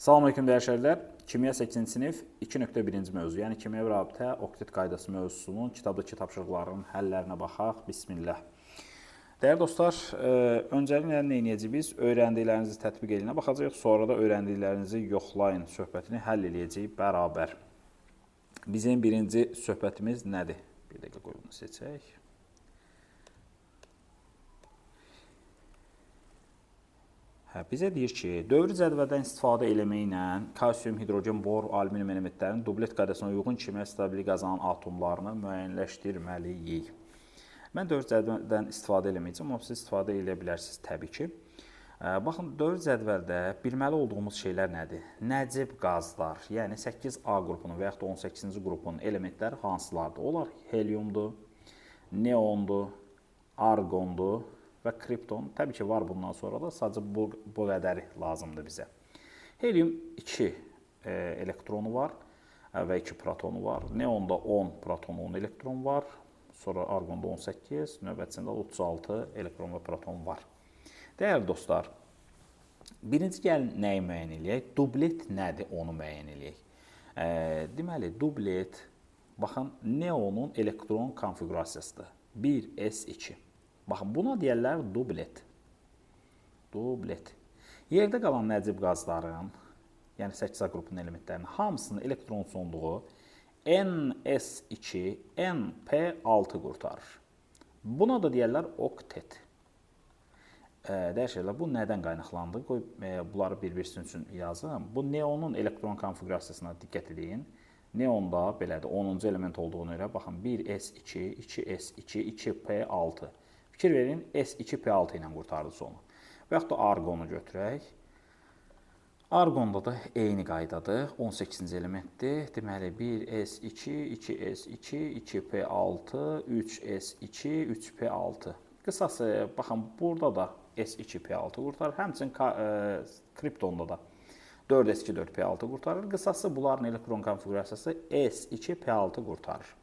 Salamünaleyküm dəyərli Kimya 8-ci sinif 2.1-ci mövzu, yəni kimya və rabitə oktet qaydası mövzusunun kitabdakı tapşırıqlarının həllərinə baxaq. Bismillah. Dəyərli dostlar, öncəliklə nə edəcəyik biz? Öyrəndiklərinizi tətbiq edinə baxacağıq, sonra da öyrəndiklərinizi yoxlayın söhbətini həll edəcəyik bərabər. Bizim birinci söhbətimiz nədir? Bir dəqiqə qoy bunu seçək. Bizə deyir ki, dövri cədvəldən istifadə eləməklə kalsium, hidrogen, bor, alüminium elementlərinin dublet qaydasına uyğun kimya stabilliyi qazanan atomlarını müəyyənləşdirməliyik. Mən dövri cədvəldən istifadə eləməyəcəm, amma siz istifadə edə bilərsiniz təbii ki. Baxın, dövri cədvəldə bilməli olduğumuz şeylər nədir? Nəcib qazlar, yəni 8A qrupunun və yaxud da 18-ci qrupunun elementləri hansılardır? Onlar heliumdur, neondur, argondur və kripton. Təbii ki, var bundan sonra da sadəcə bu qədəri lazımdır bizə. Helium 2 elektronu var və 2 protonu var. Neonda 10 proton, 10 elektron var. Sonra argonda 18, növbətçində 36 elektron və proton var. Dəyərli dostlar, birinci gəlin nəyi müəyyən eləyək? Dublet nədir, onu müəyyən eləyək. Deməli, dublet, baxın, neonun elektron konfiqurasiyasıdır. 1s2. Baxın, buna deyərlər dublet. Dublet. Yerdə qalan nəcib qazların, yəni 8A qrupunun elementlərinin hamısının elektron sonluğu NS2, NP6 qurtarır. Buna da deyərlər oktet. Dəyişirlər, bu nədən qaynaqlandı? Qoy, bunları bir-birisi üçün yazım. Bu neonun elektron konfiqurasiyasına diqqət edin. Neonda belədir, 10-cu element olduğunu görə, baxın, 1s2, 2s2, 2p6. Fikir verin, S2P6 ilə qurtardı sonu. Və yaxud da argonu götürək. Argonda da eyni qaydadır, 18-ci elementdir. Deməli, 1s2, 2s2, 2p6, 3s2, 3p6. Qısası, baxın, burada da S2P6 qurtarır. Həmçinin kriptonda da 4s2, 4p6 qurtarır. Qısası, bunların elektron konfiqurasiyası S2P6 qurtarır.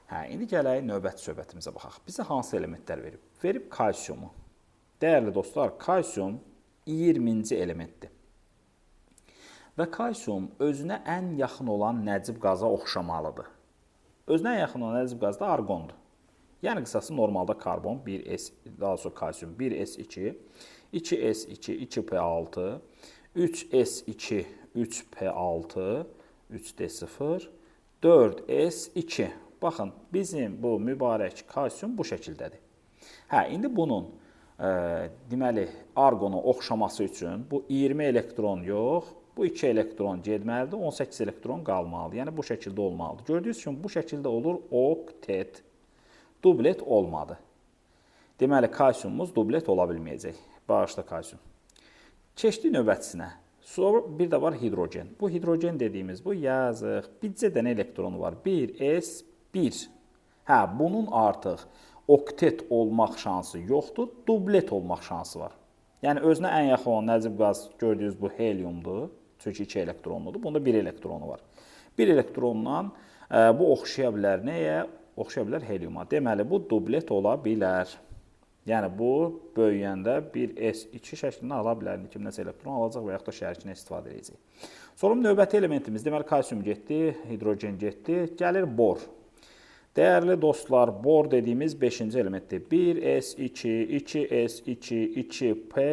İndi gələk növbəti söhbətimizə baxaq. Bizə hansı elementlər verib? Verib kalsiumu. Dəyərli dostlar, kalsium 20-ci elementdir. Və kalsium özünə ən yaxın olan nəcib qaza oxşamalıdır. Özünə ən yaxın olan nəcib qaz da argondur. Yəni qısası normalda karbon, daha sonra kalsium 1s2, 2s2, 2p6, 3s2, 3p6, 3d0, 4s2. Baxın, bizim bu mübarək kalsium bu şəkildədir. İndi bunun deməli, argonu oxşaması üçün bu 20 elektron yox, bu 2 elektron getməlidir, 18 elektron qalmalıdır. Yəni, bu şəkildə olmalıdır. Gördüyünüz kimi, bu şəkildə olur oktet. Dublet olmadı. Deməli, kalsiumumuz dublet ola bilməyəcək. Bağışda kalsium. Keçdik növbətisinə. Sonra bir də var hidrogen. Bu hidrogen dediyimiz bu yazıq. Bircə dənə elektronu var. 1s1. Bunun artıq oktet olmaq şansı yoxdur, dublet olmaq şansı var. Yəni, özünə ən yaxın olan nəcib qaz gördüyünüz bu heliumdur. Çünki 2 elektronludur. Bunda 1 elektronu var. 1 elektrondan bu oxşaya bilər nəyə? Oxşaya bilər heliuma. Deməli, bu dublet ola bilər. Yəni, bu böyüyəndə 1s2 şəklində ala bilər. Kimləsə elektron alacaq və yaxud da şərikinə istifadə edəcək. Sonra növbəti elementimiz, deməli, kalsium getdi, hidrogen getdi. Gəlir bor. Dəyərli dostlar, bor dediyimiz 5-ci elementdir. 1s2, 2s2, 2p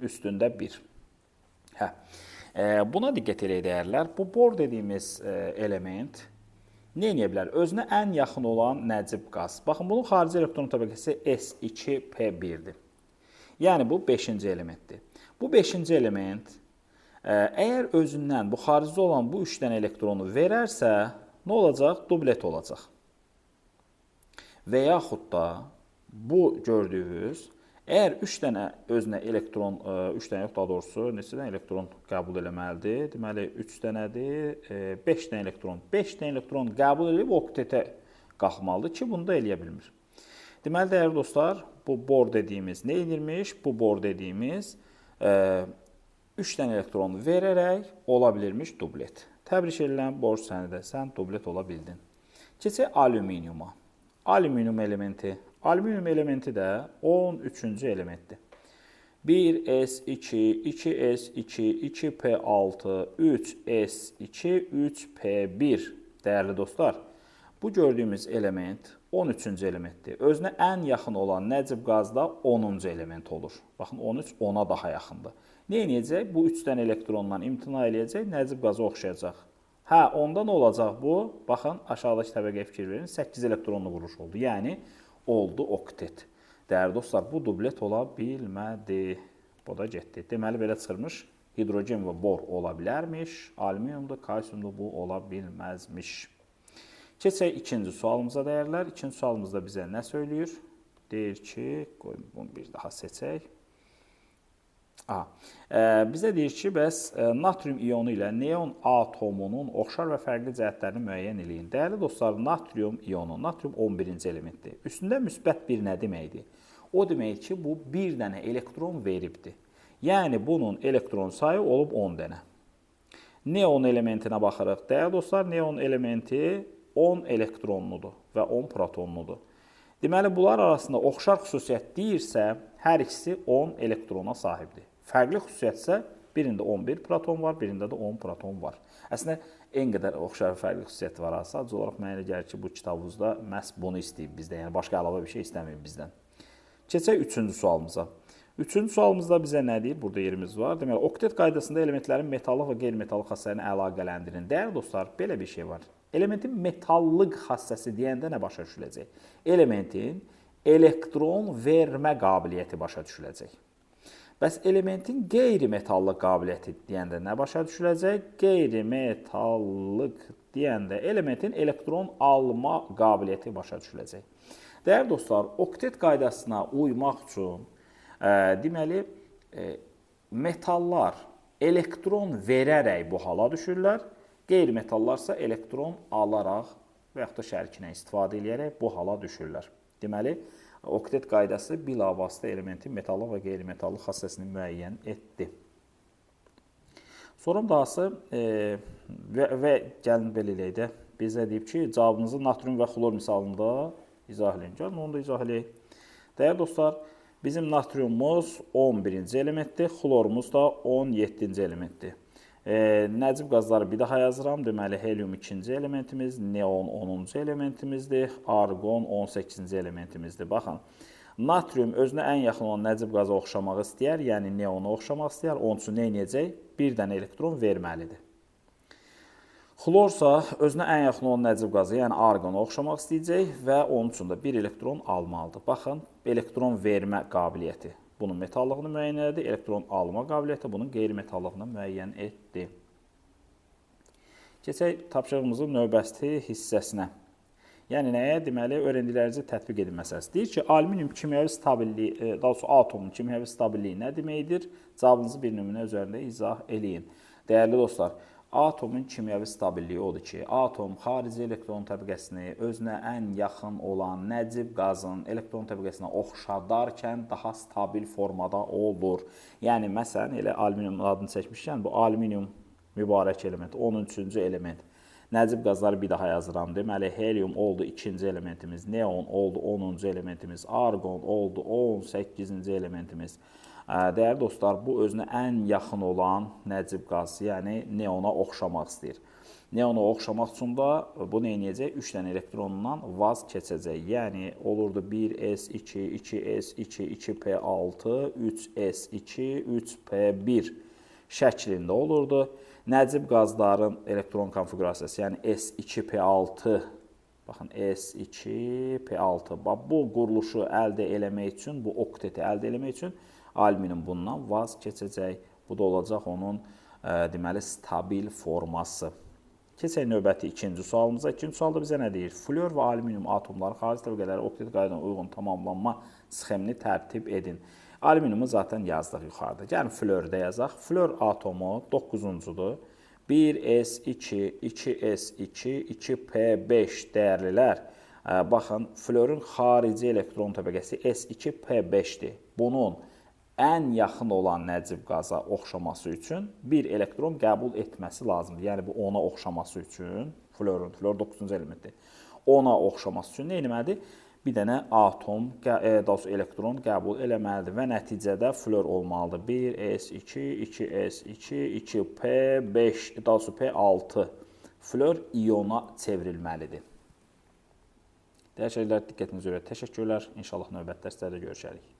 üstündə 1. Buna diqqət edək dəyərlər. Bu bor dediyimiz element nə edə bilər? Özünə ən yaxın olan nəcib qaz. Baxın, bunun xarici elektron təbəqəsi S2P1-dir. Yəni, bu 5-ci elementdir. Bu 5-ci element, əgər özündən bu xaricdə olan bu 3 dənə elektronu verərsə, nə olacaq? Dublet olacaq. Və yaxud da bu gördüyünüz, əgər 3 dənə özünə elektron, 3 dənə yox, daha doğrusu, neçə dənə elektron qəbul eləməlidir? Deməli, 3 dənədir, 5 dənə elektron. 5 dənə elektron qəbul edib oktetə qalxmalıdır ki, bunu da eləyə bilmir. Deməli, dəyərli dostlar, bu bor dediyimiz nə edirmiş? Bu bor dediyimiz 3 dənə elektron verərək ola bilirmiş dublet. Təbrik edirəm, bor səni də, sən dublet ola bildin. Keçək alüminiuma. Alüminium elementi. Alüminium elementi də 13-cü elementdir. 1s2, 2s2, 2p6, 3s2, 3p1. Dəyərli dostlar, bu gördüyümüz element 13-cü elementdir. Özünə ən yaxın olan nəcib qazda 10-cu element olur. Baxın, 13 10-a daha yaxındır. Nə edəcək? Bu 3-dən elektrondan imtina eləyəcək, nəcib qaza oxşayacaq. Hə, onda nə olacaq bu? Baxın, aşağıdakı təbəqəyə fikir verin. 8 elektronlu vuruş oldu. Yəni, oldu oktet. Dəyərli dostlar, bu dublet ola bilmədi. Bu da getdi. Deməli, belə çıxırmış. Hidrogen və bor ola bilərmiş. Alüminiumdur, kalsiyumdur, bu ola bilməzmiş. Keçək ikinci sualımıza dəyərlər. İkinci sualımızda bizə nə söyləyir? Deyir ki, bunu bir daha seçək. Bizə deyir ki, bəs natrium ionu ilə neon atomunun oxşar və fərqli cəhətlərini müəyyən eləyin. Dəyərli dostlar, natrium ionu, natrium 11-ci elementdir. Üstündə müsbət bir nə deməkdir? O deməkdir ki, bu bir dənə elektron veribdir. Yəni, bunun elektron sayı olub 10 dənə. Neon elementinə baxırıq. Dəyərli dostlar, neon elementi 10 elektronludur və 10 protonludur. Deməli, bunlar arasında oxşar xüsusiyyət deyirsə, hər ikisi 10 elektrona sahibdir. Fərqli xüsusiyyətsə, birində 11 proton var, birində də 10 proton var. Əslində, en qədər oxşar fərqli xüsusiyyət var. Sadəcə olaraq mənə gəlir ki, bu kitabımızda məhz bunu istəyib bizdən, yəni başqa əlavə bir şey istəməyib bizdən. Keçək üçüncü sualımıza. Üçüncü sualımızda bizə nə deyir? Burada yerimiz var. Deməli, oktet qaydasında elementlərin metallıq və qeyri-metallıq xassələrini əlaqələndirin. Dəyərli dostlar, belə bir şey var. Elementin metallıq xassəsi deyəndə nə başa düşüləcək? Elementin elektron vermə qabiliyyəti başa düşüləcək. Bəs elementin qeyri-metallıq qabiliyyəti deyəndə nə başa düşüləcək? Qeyri-metallıq deyəndə elementin elektron alma qabiliyyəti başa düşüləcək. Dəyərli dostlar, oktet qaydasına uymaq üçün deməli, metallar elektron verərək bu hala düşürlər, qeyri-metallarsa elektron alaraq və yaxud da şərikinə istifadə edərək bu hala düşürlər. Deməli, oktet qaydası bilavasitə elementin metallıq və qeyri-metallıq xassəsini müəyyən etdi. Sonra dahası və gəlin belə eləyək də, bizə deyib ki, cavabınızı natrium və xlor misalında izah eləyin. Gəlin, onu da izah eləyək. Dəyərli dostlar, bizim natriumumuz 11-ci elementdir, xlorumuz da 17-ci elementdir. Nəcib qazları bir daha yazıram. Deməli, helium 2-ci elementimiz, neon 10-cu elementimizdir, argon 18-ci elementimizdir. Baxın, natrium özünə ən yaxın olan nəcib qaza oxşamaq istəyər, yəni neona oxşamaq istəyər. Onun üçün nə edəcək? Bir dənə elektron verməlidir. Xlorsa özünə ən yaxın olan nəcib qazı, yəni argona oxşamaq istəyəcək və onun üçün də bir elektron almalıdır. Baxın, elektron vermə qabiliyyəti. Bunun metallığını müəyyən etdi, elektron alma qabiliyyəti bunun qeyri-metallığını müəyyən etdi. Keçək tapşırığımızın növbəti hissəsinə. Yəni nəyə? Deməli, öyrəndiklərinizi tətbiq edin məsələsi. Deyir ki, alüminium kimyəvi stabilliyi, daha doğrusu atomun kimyəvi stabilliyi nə deməkdir? Cavabınızı bir nümunə üzərində izah eləyin. Dəyərli dostlar, atomun kimyəvi stabilliyi odur ki, atom xarici elektron təbəqəsini özünə ən yaxın olan nəcib qazın elektron təbəqəsinə oxşadarkən daha stabil formada olur. Yəni, məsələn, elə alüminium adını çəkmişkən, bu alüminium mübarək element, 13-cü element. Nəcib qazları bir daha yazıram. Deməli, helium oldu 2-ci elementimiz, neon oldu 10-cu elementimiz, argon oldu 18-ci elementimiz. Dəyərli dostlar, bu özünə ən yaxın olan nəcib qaz, yəni neona oxşamaq istəyir. Neona oxşamaq üçün də bu nə edəcək? 3 dənə elektronundan vaz keçəcək. Yəni, olurdu 1s2, 2s2, 2p6, 3s2, 3p1 şəklində olurdu. Nəcib qazların elektron konfiqurasiyası, yəni s2p6, baxın, s2p6, bu quruluşu əldə eləmək üçün, bu okteti əldə eləmək üçün alüminium bundan vaz keçəcək. Bu da olacaq onun deməli stabil forması. Keçək növbəti ikinci sualımıza. İkinci sualda bizə nə deyir? Flor və alüminium atomları xarici təbəqələrə oktet qaydasına uyğun tamamlanma sxemini tərtib edin. Alüminiumu zaten yazdıq yuxarıda. Yəni florda yazaq. Flor atomu 9-cudur. 1s2, 2s2, 2p5 dəyərlilər. Baxın, florun xarici elektron təbəqəsi s2p5-dir. Bunun ən yaxın olan nəcib qaza oxşaması üçün bir elektron qəbul etməsi lazımdır. Yəni, bu ona oxşaması üçün, flor 9-cu elementdir, ona oxşaması üçün nə etməlidir? bir dənə atom, daha doğrusu elektron qəbul eləməlidir və nəticədə flör olmalıdır. 1s2, 2s2, 2p5, daha doğrusu p6 flör iona çevrilməlidir. Dəyərli şagirdlər, diqqətinizə görə təşəkkürlər. İnşallah növbəti dərslərdə görüşərik.